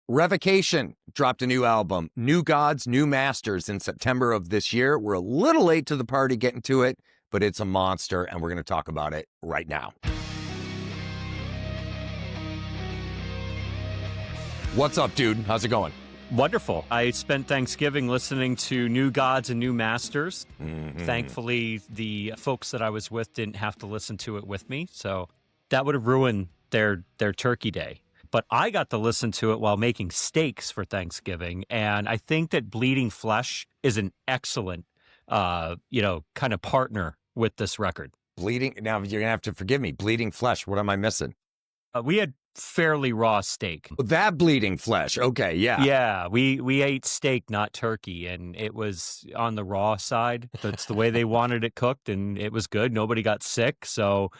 Revocation dropped a new album, New Gods, New Masters, in September of this year. We're a little late to the party getting to it, but it's a monster, and we're going to talk about it right now. What's up, dude? How's it going? Wonderful. I spent Thanksgiving listening to New Gods and New Masters. Mm-hmm. Thankfully, the folks that I was with didn't have to listen to it with me, so that would have ruined their turkey day. But I got to listen to it while making steaks for Thanksgiving, and I think that Bleeding Flesh is an excellent, kind of partner with this record. Now, you're going to have to forgive me. Bleeding Flesh, what am I missing? We had fairly raw steak. That Bleeding Flesh, okay, yeah. Yeah, we ate steak, not turkey, and it was on the raw side. That's the way they wanted it cooked, and it was good. Nobody got sick, so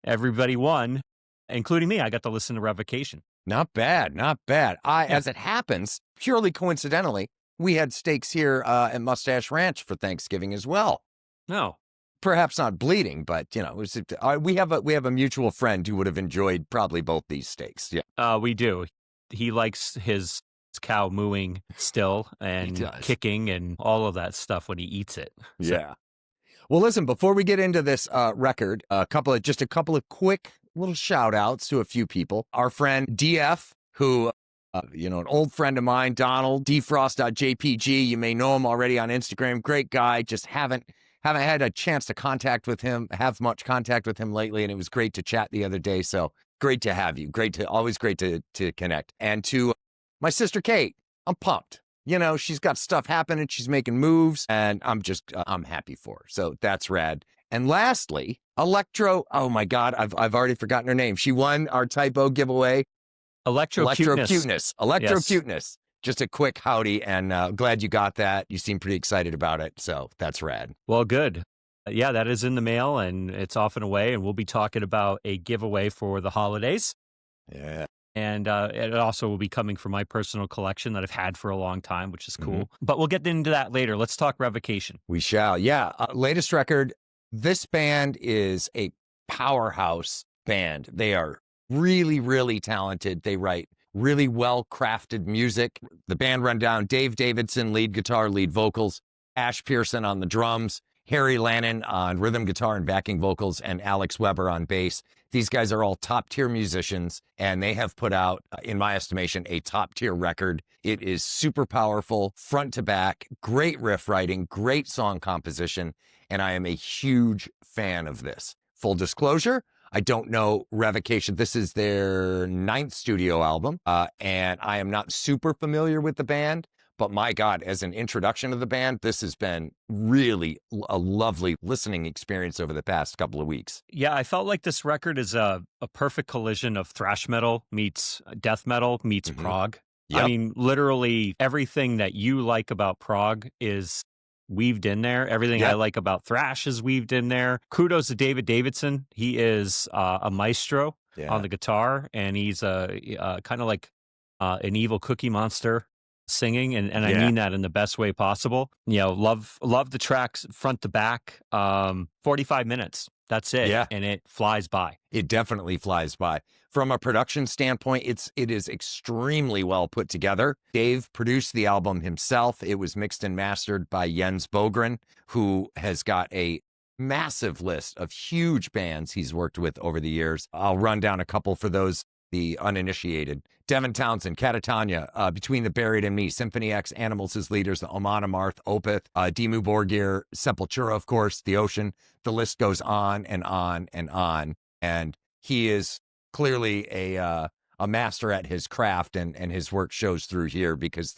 everybody won, including me. I got to listen to Revocation. Not bad, not bad. As it happens, purely coincidentally, we had steaks here at Mustache Ranch for Thanksgiving as well. No. Perhaps not bleeding, but we have a mutual friend who would have enjoyed probably both these steaks. Yeah, we do. He likes his cow mooing still and kicking and all of that stuff when he eats it. So. Yeah. Well, listen, before we get into this record, a couple of quick little shout outs to a few people. Our friend DF, who, an old friend of mine, Donald, dfrost.jpg. You may know him already on Instagram. Great guy. Just haven't had a chance to have much contact with him lately. And it was great to chat the other day. So great to have you. Always great to connect. And to my sister, Kate, I'm pumped. She's got stuff happening. She's making moves, and I'm happy for her. So that's rad. And lastly, Electro. Oh my God, I've already forgotten her name. She won our typo giveaway. Electro Cuteness. Cuteness. Just a quick howdy, and glad you got that. You seem pretty excited about it, so that's rad. Well, good. Yeah, that is in the mail, and it's off and away, and we'll be talking about a giveaway for the holidays. Yeah. And it also will be coming from my personal collection that I've had for a long time, which is cool. Mm-hmm. But we'll get into that later. Let's talk Revocation. We shall. Yeah. Latest record. This band is a powerhouse band. They are really, really talented. They write really well-crafted music. The band rundown: Dave Davidson, lead guitar, lead vocals; Ash Pearson on the drums; Harry Lannon on rhythm guitar and backing vocals; and Alex Weber on bass. These guys are all top-tier musicians, and they have put out, in my estimation, a top-tier record. It is super powerful, front to back, great riff writing, great song composition, and I am a huge fan of this. Full disclosure, I don't know Revocation. This is their 9th studio album, and I am not super familiar with the band. But my God, as an introduction to the band, this has been really a lovely listening experience over the past couple of weeks. Yeah, I felt like this record is a perfect collision of thrash metal meets death metal meets prog. Yep. I mean, literally everything that you like about prog is weaved in there. Everything I like about thrash is weaved in there. Kudos to David Davidson. He is a maestro on the guitar, and he's kind of like an evil cookie monster singing, and I mean that in the best way possible. Love the tracks front to back. 45 minutes. That's it. Yeah. And it flies by. It definitely flies by. From a production standpoint, it is extremely well put together. Dave produced the album himself. It was mixed and mastered by Jens Bogren, who has got a massive list of huge bands he's worked with over the years. I'll run down a couple for those, the uninitiated. Devin Townsend, Catatonia, Between the Buried and Me, Symphony X, Animals as Leaders, the Oman Amarth, Opeth, Dimmu Borgir, Sepultura, of course, The Ocean. The list goes on and on and on. And he is clearly a master at his craft, and his work shows through here, because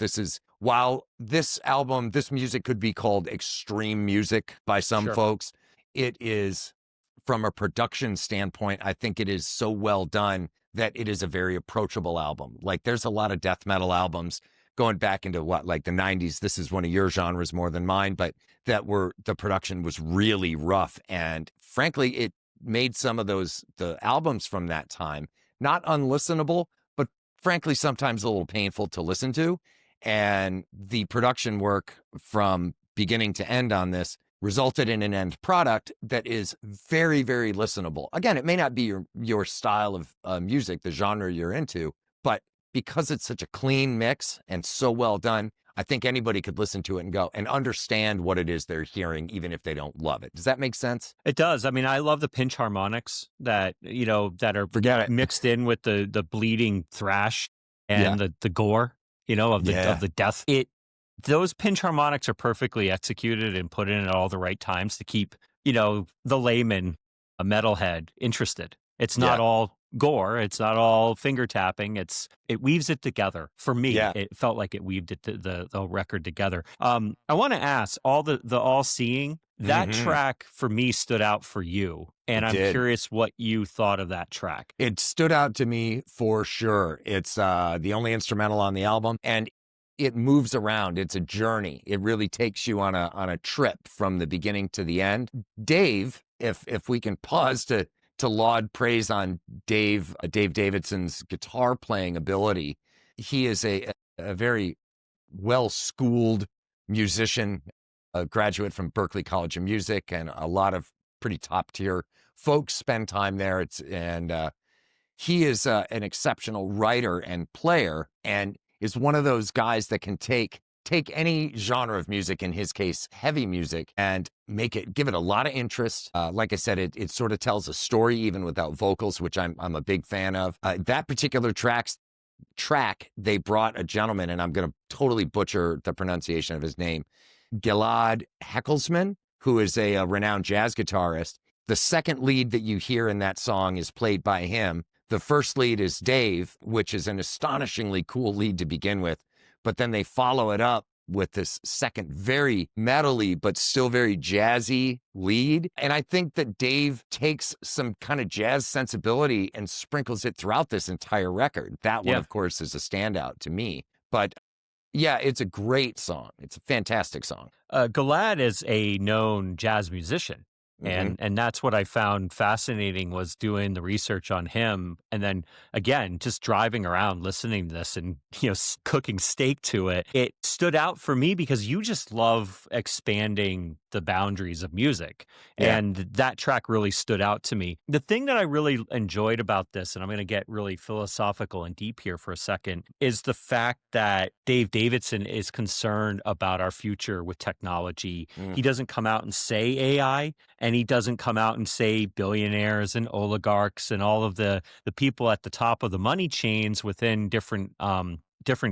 while this album, this music could be called extreme music by some folks, it is, from a production standpoint, I think it is so well done that it is a very approachable album. Like, there's a lot of death metal albums going back into like the 90s. This is one of your genres more than mine, but the production was really rough. And frankly, it made some of the albums from that time not unlistenable, but frankly, sometimes a little painful to listen to. And the production work from beginning to end on this resulted in an end product that is very, very listenable. Again, it may not be your style of music, the genre you're into, but because it's such a clean mix and so well done, I think anybody could listen to it and go and understand what it is they're hearing, even if they don't love it. Does that make sense? It does. I mean, I love the pinch harmonics that, that are Forget it. mixed in with the bleeding thrash Yeah. and the gore, of Yeah. the death. Those pinch harmonics are perfectly executed and put in at all the right times to keep, the layman, a metalhead, interested. It's not Yeah. all gore. It's not all finger tapping. It weaves it together. For me, Yeah. it felt like it weaved it the record together. I want to ask, the all seeing, that Mhm. track for me stood out for you, and It I'm did. curious what you thought of that track. It stood out to me for sure. It's the only instrumental on the album, and it moves around. It's a journey. It really takes you on a trip from the beginning to the end. Dave, if we can pause to laud praise on Dave Davidson's guitar playing ability, he is a very well-schooled musician, a graduate from Berklee College of Music, and a lot of pretty top-tier folks spend time there. He is an exceptional writer and player, and is one of those guys that can take any genre of music, in his case, heavy music, and give it a lot of interest. Like I said, it sort of tells a story even without vocals, which I'm a big fan of. That particular track, they brought a gentleman, and I'm going to totally butcher the pronunciation of his name, Gilad Heckelsman, who is a renowned jazz guitarist. The second lead that you hear in that song is played by him. The first lead is Dave, which is an astonishingly cool lead to begin with. But then they follow it up with this second very metal-y but still very jazzy lead. And I think that Dave takes some kind of jazz sensibility and sprinkles it throughout this entire record. That one, of course, is a standout to me. But yeah, it's a great song. It's a fantastic song. Gilad is a known jazz musician. Mm-hmm. And that's what I found fascinating, was doing the research on him. And then again, just driving around, listening to this and, cooking steak to it. It stood out for me because you just love expanding the boundaries of music. Yeah. And that track really stood out to me. The thing that I really enjoyed about this, and I'm going to get really philosophical and deep here for a second, is the fact that Dave Davidson is concerned about our future with technology. He doesn't come out and say AI, and he doesn't come out and say billionaires and oligarchs and all of the people at the top of the money chains within different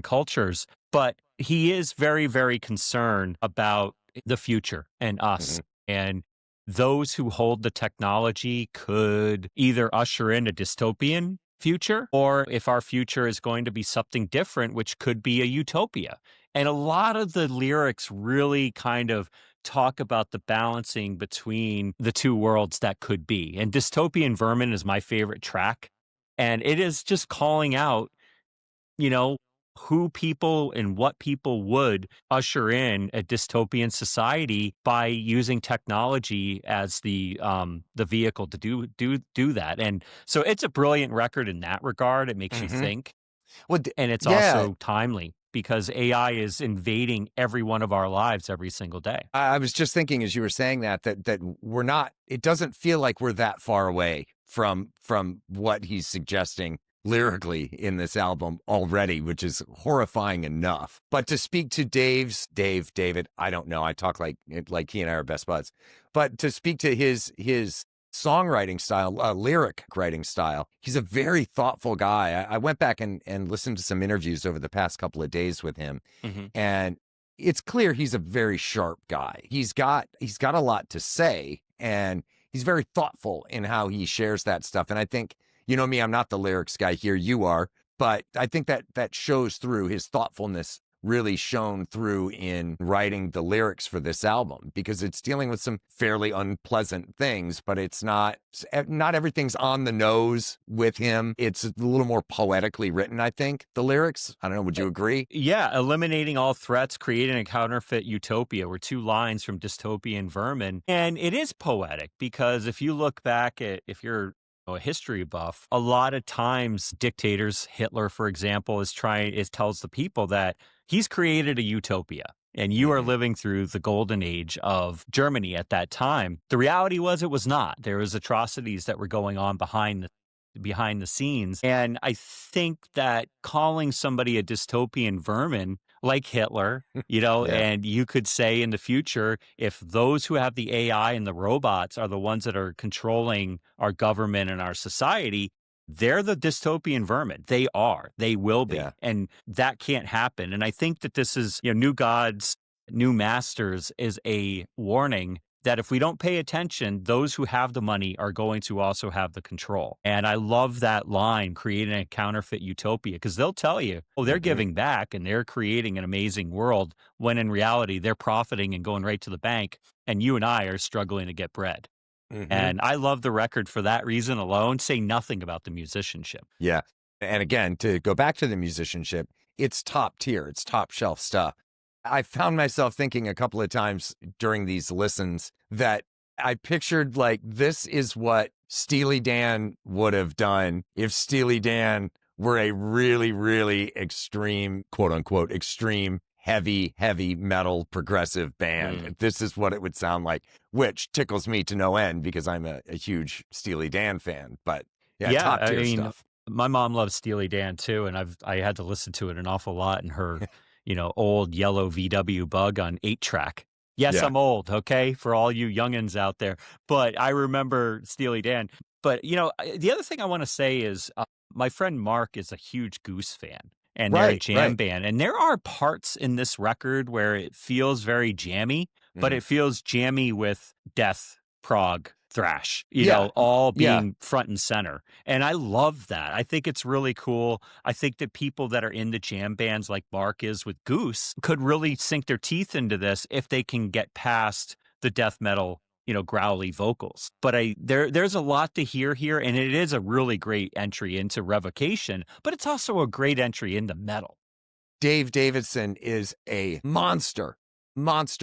cultures. But he is very, very concerned about the future and us. And those who hold the technology could either usher in a dystopian future, or if our future is going to be something different, which could be a utopia. And a lot of the lyrics really kind of talk about the balancing between the two worlds that could be. And Dystopian Vermin is my favorite track. And it is just calling out, who people and what people would usher in a dystopian society by using technology as the vehicle to do that. And so it's a brilliant record in that regard. It makes you think. Well, and it's also timely, because AI is invading every one of our lives every single day. I was just thinking as you were saying that we're not, it doesn't feel like we're that far away from what he's suggesting lyrically in this album already, which is horrifying enough. But to speak to David, I don't know, I talk like he and I are best buds, but to speak to his songwriting style, lyric writing style, he's a very thoughtful guy. I went back and listened to some interviews over the past couple of days with him, and it's clear he's a very sharp guy. He's got a lot to say, and he's very thoughtful in how he shares that stuff. And I think, you know me, I'm not the lyrics guy here, you are, but I think that shows through. His thoughtfulness really shone through in writing the lyrics for this album, because it's dealing with some fairly unpleasant things, but it's not everything's on the nose with him. It's a little more poetically written, I think, the lyrics. I don't know, would you agree? Yeah, eliminating all threats, creating a counterfeit utopia were two lines from Dystopian Vermin. And it is poetic, because if you look back at, if you're a history buff, a lot of times dictators, Hitler, for example, tells the people that he's created a utopia, and you are living through the golden age of Germany at that time. The reality was it was not. There was atrocities that were going on behind behind the scenes. And I think that calling somebody a dystopian vermin like Hitler, Yeah. and you could say in the future, if those who have the AI and the robots are the ones that are controlling our government and our society, they're the dystopian vermin. They are. They will be. Yeah. And that can't happen. And I think that this is, new gods, new masters is a warning that if we don't pay attention, those who have the money are going to also have the control. And I love that line, creating a counterfeit utopia, because they'll tell you, oh, they're giving back and they're creating an amazing world, when in reality, they're profiting and going right to the bank. And you and I are struggling to get bread. And I love the record for that reason alone. Say nothing about the musicianship. Yeah. And again, to go back to the musicianship, it's top tier, it's top shelf stuff. I found myself thinking a couple of times during these listens that I pictured like this is what Steely Dan would have done if Steely Dan were a really, really extreme, quote unquote, extreme, heavy metal progressive band. This is what it would sound like, which tickles me to no end because I'm a huge Steely Dan fan. But yeah, top tier stuff. My mom loves Steely Dan too, and I had to listen to it an awful lot in her old yellow VW Bug on 8-track. Yes, Yeah. I'm old, okay, for all you youngins out there. But I remember Steely Dan. But, the other thing I want to say is my friend Mark is a huge Goose fan, and they're a jam band. And there are parts in this record where it feels very jammy, but it feels jammy with death, prog, thrash, all being front and center. And I love that. I think it's really cool. I think that people that are into jam bands like Mark is with Goose could really sink their teeth into this if they can get past the death metal, growly vocals. But there's a lot to hear here, and it is a really great entry into Revocation, but it's also a great entry into metal. Dave Davidson is a monster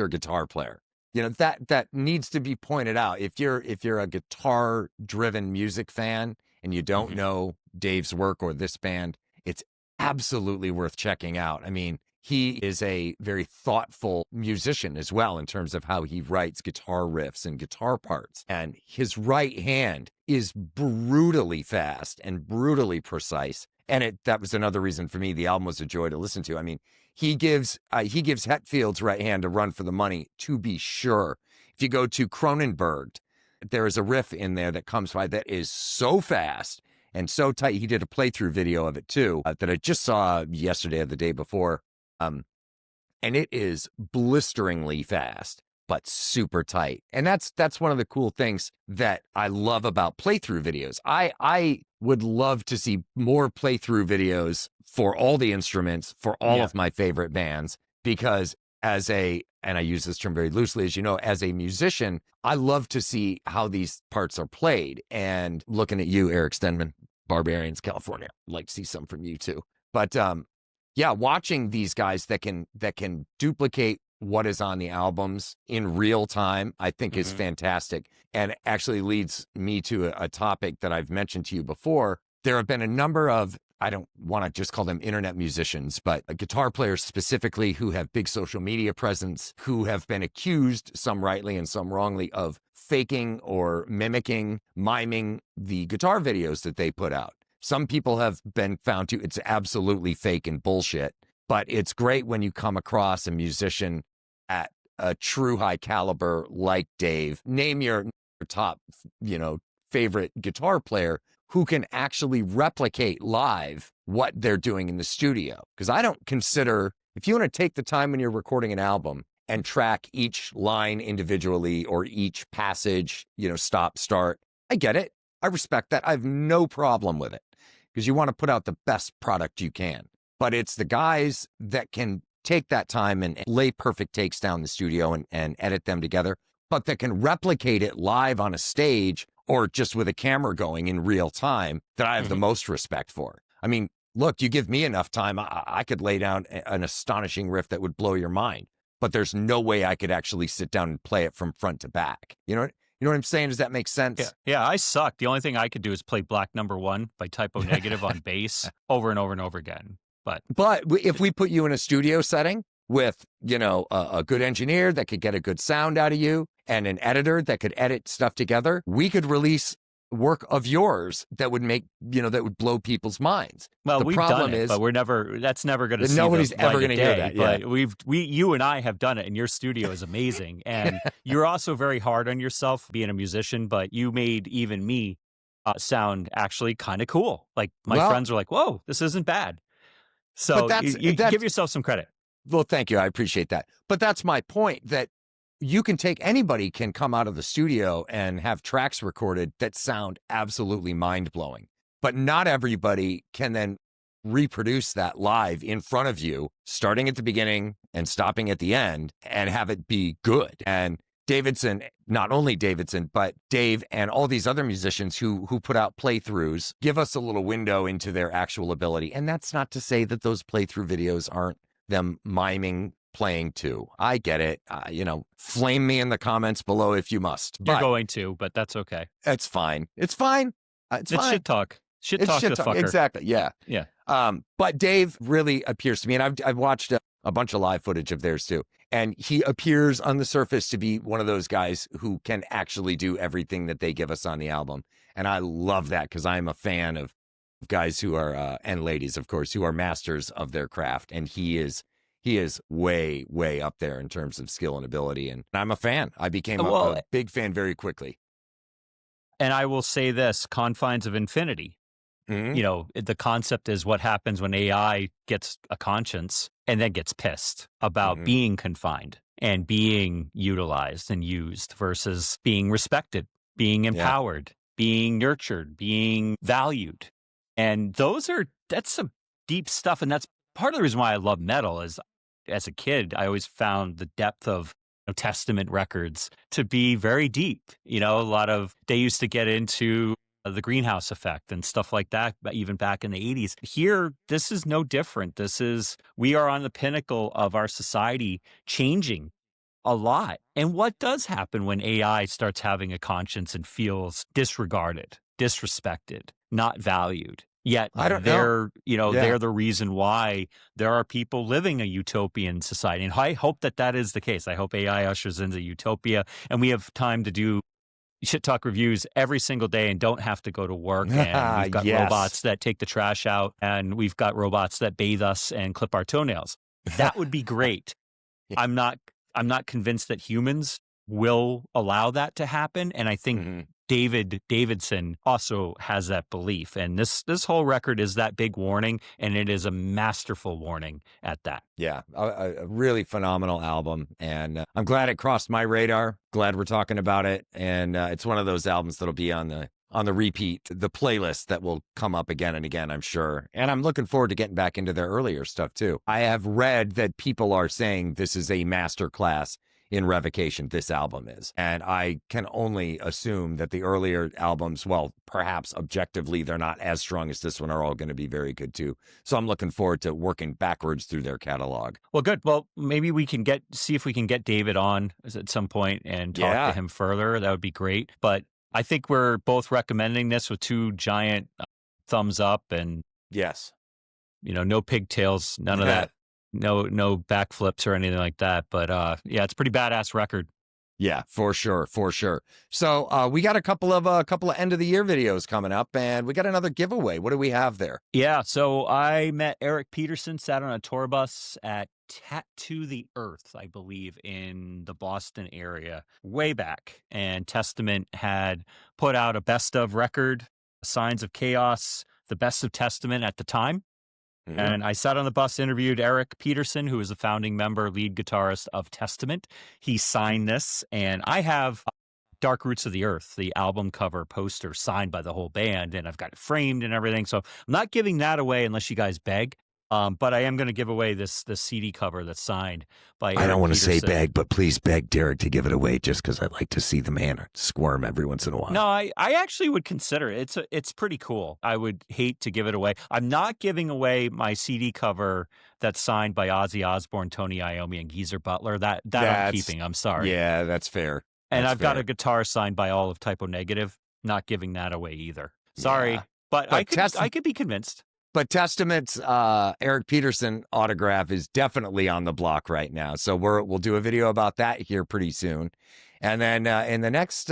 guitar player. That needs to be pointed out. If you're a guitar driven music fan and you don't know Dave's work or this band, it's absolutely worth checking out. I mean, he is a very thoughtful musician as well in terms of how he writes guitar riffs and guitar parts. And his right hand is brutally fast and brutally precise. And that was another reason for me the album was a joy to listen to. I mean, he gives Hetfield's right hand a run for the money, to be sure. If you go to Cronenberg, there is a riff in there that comes by that is so fast and so tight. He did a playthrough video of it too that I just saw yesterday or the day before. And it is blisteringly fast, but super tight. And that's one of the cool things that I love about playthrough videos. I would love to see more playthrough videos for all the instruments, for all of my favorite bands, because and I use this term very loosely, as you know, as a musician, I love to see how these parts are played. And looking at you, Eric Stenman, Barbarians, California, I'd like to see some from you too. But watching these guys that can duplicate what is on the albums in real time, I think is fantastic. And actually leads me to a topic that I've mentioned to you before. There have been a number of, I don't want to just call them internet musicians, but guitar players specifically who have big social media presence, who have been accused, some rightly and some wrongly, of faking or mimicking, miming the guitar videos that they put out. Some people have been found to, it's absolutely fake and bullshit, but it's great when you come across a musician at a true high caliber like Dave. Name your top, favorite guitar player who can actually replicate live what they're doing in the studio. Because I don't consider, if you want to take the time when you're recording an album and track each line individually or each passage, stop, start, I get it. I respect that. I have no problem with it because you want to put out the best product you can. But it's the guys that can take that time and lay perfect takes down the studio and edit them together, but that can replicate it live on a stage or just with a camera going in real time that I have the most respect for. I mean, look, you give me enough time, I could lay down an astonishing riff that would blow your mind, but there's no way I could actually sit down and play it from front to back. You know what I'm saying? Does that make sense? Yeah, I suck. The only thing I could do is play Black Number 1 by Typo Negative on bass over and over and over again. But if we put you in a studio setting with, a good engineer that could get a good sound out of you and an editor that could edit stuff together, we could release work of yours that would make, that would blow people's minds. Well, The we've problem done it, is, but that's never going to see nobody's the ever light going to of hear day. that. Yeah. But you and I have done it, and your studio is amazing. And you're also very hard on yourself being a musician, but you made even me sound actually kind of cool. Like my friends are like, "Whoa, this isn't bad." So you give yourself some credit. Well, thank you. I appreciate that. But that's my point, that anybody can come out of the studio and have tracks recorded that sound absolutely mind-blowing. But not everybody can then reproduce that live in front of you, starting at the beginning and stopping at the end, and have it be good. And Davidson, not only Davidson, but Dave and all these other musicians who put out playthroughs give us a little window into their actual ability. And that's not to say that those playthrough videos aren't them miming playing too. I get it. Flame me in the comments below if you must. You're going to, but that's okay. It's fine. It's fine. It's fine. Shit talk. Shit talk this fucker. Exactly. Yeah. Yeah. But Dave really appears to me, and I've watched a bunch of live footage of theirs too, and he appears on the surface to be one of those guys who can actually do everything that they give us on the album. And I love that, because I'm a fan of guys who are, and ladies, of course, who are masters of their craft. And he is way, way up there in terms of skill and ability. And I'm a fan. I became a big fan very quickly. And I will say this, Confines of Infinity. Mm-hmm. The concept is what happens when AI gets a conscience and then gets pissed about being confined and being utilized and used versus being respected, being empowered, being nurtured, being valued. And that's some deep stuff. And that's part of the reason why I love metal is, as a kid, I always found the depth of Testament records to be very deep. They used to get into the greenhouse effect and stuff like that, even back in the 80s. Here, this is no different. We are on the pinnacle of our society changing a lot. And what does happen when AI starts having a conscience and feels disregarded, disrespected, not valued? Yet I don't know. They're the reason why there are people living a utopian society. And I hope that is the case. I hope AI ushers into utopia and we have time to do Shit Talk reviews every single day and don't have to go to work. And we've got robots that take the trash out, and we've got robots that bathe us and clip our toenails. That would be great. I'm not convinced that humans will allow that to happen. And I think Dave Davidson also has that belief. And this whole record is that big warning, and it is a masterful warning at that. Yeah, a really phenomenal album. And I'm glad it crossed my radar. Glad we're talking about it. And it's one of those albums that'll be on the repeat, the playlist that will come up again and again, I'm sure. And I'm looking forward to getting back into their earlier stuff too. I have read that people are saying this is a masterclass in Revocation, this album is. And I can only assume that the earlier albums, well, perhaps objectively, they're not as strong as this one, are all going to be very good too. So I'm looking forward to working backwards through their catalog. Well, good. Well, maybe we can see if we can get David on at some point and talk to him further. That would be great. But I think we're both recommending this with two giant thumbs up, and no pigtails, none of that. No backflips or anything like that. But it's a pretty badass record. Yeah, for sure. So we got a couple of end of the year videos coming up, and we got another giveaway. What do we have there? Yeah, so I met Eric Peterson, sat on a tour bus at Tattoo the Earth, I believe, in the Boston area way back. And Testament had put out a best of record, Signs of Chaos, the best of Testament at the time. Mm-hmm. And I sat on the bus, interviewed Eric Peterson, who is the founding member, lead guitarist of Testament. He signed this, and I have Dark Roots of the Earth, the album cover poster, signed by the whole band, and I've got it framed and everything. So I'm not giving that away unless you guys beg. But I am going to give away this CD cover that's signed by Eric I don't want to Peterson. say beg, but please beg Derek to give it away, just because I'd like to see the man squirm every once in a while. No, I actually would consider it. It's pretty cool. I would hate to give it away. I'm not giving away my CD cover that's signed by Ozzy Osbourne, Tony Iommi, and Geezer Butler. That I'm keeping. I'm sorry. Yeah, that's fair. And I've got a guitar signed by all of Typo Negative. Not giving that away either. Sorry, but I could be convinced. But Testament's Eric Peterson autograph is definitely on the block right now. So we'll do a video about that here pretty soon. And then in the next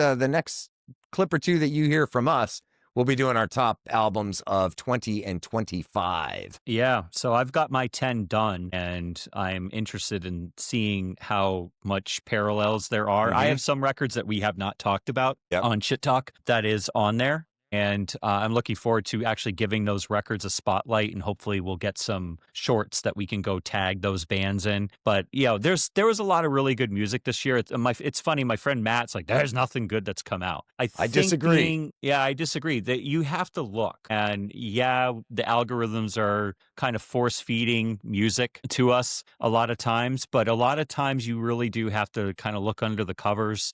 clip or two that you hear from us, we'll be doing our top albums of 20 and 25. Yeah. So I've got my 10 done, and I'm interested in seeing how much parallels there are. I have some records that we have not talked about on Shit Talk that is on there. And I'm looking forward to actually giving those records a spotlight, and hopefully we'll get some shorts that we can go tag those bands in. But, there was a lot of really good music this year. It's funny. My friend Matt's like, there's nothing good that's come out. I disagree. I disagree. That you have to look. And the algorithms are kind of force feeding music to us a lot of times. But a lot of times you really do have to kind of look under the covers.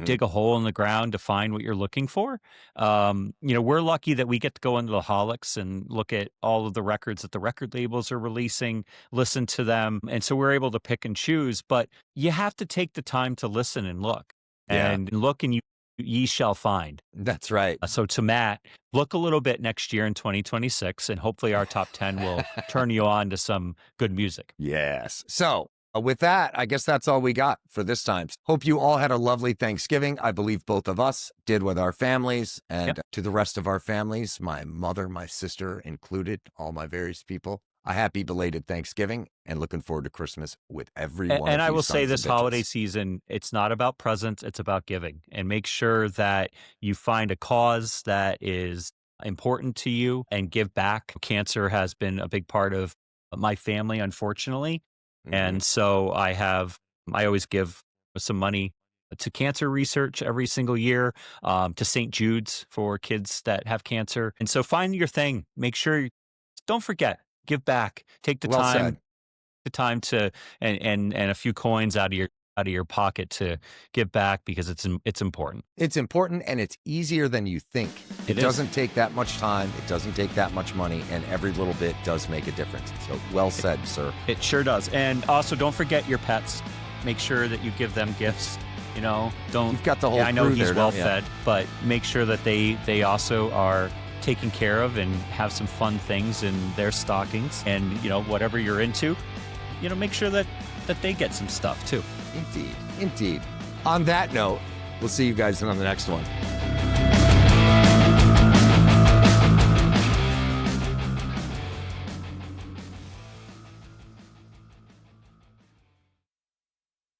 Dig a hole in the ground to find what you're looking for. We're lucky that we get to go into the Holics and look at all of the records that the record labels are releasing, listen to them. And so we're able to pick and choose, but you have to take the time to listen and look. And look, and ye shall find. That's right. So to Matt, look a little bit next year in 2026, and hopefully our top 10 will turn you on to some good music. Yes. So with that, I guess that's all we got for this time. Hope you all had a lovely Thanksgiving. I believe both of us did with our families, and to the rest of our families, my mother, my sister included, all my various people, a happy belated Thanksgiving, and looking forward to Christmas with everyone. And I will say this holiday season, it's not about presents, it's about giving. And make sure that you find a cause that is important to you and give back. Cancer has been a big part of my family, unfortunately. And so I always give some money to cancer research every single year, to St. Jude's for kids that have cancer. And so find your thing. Make sure, don't forget, give back. Take the time to, and a few coins out of your pocket to give back, because it's important. It's important, and it's easier than you think. It doesn't take that much time. It doesn't take that much money, and every little bit does make a difference. So well said, sir. It sure does. And also, don't forget your pets. Make sure that you give them gifts. You've got the whole I know crew he's there, well fed, but make sure that they also are taken care of and have some fun things in their stockings. And, whatever you're into, make sure that they get some stuff too. Indeed. On that note, we'll see you guys on the next one.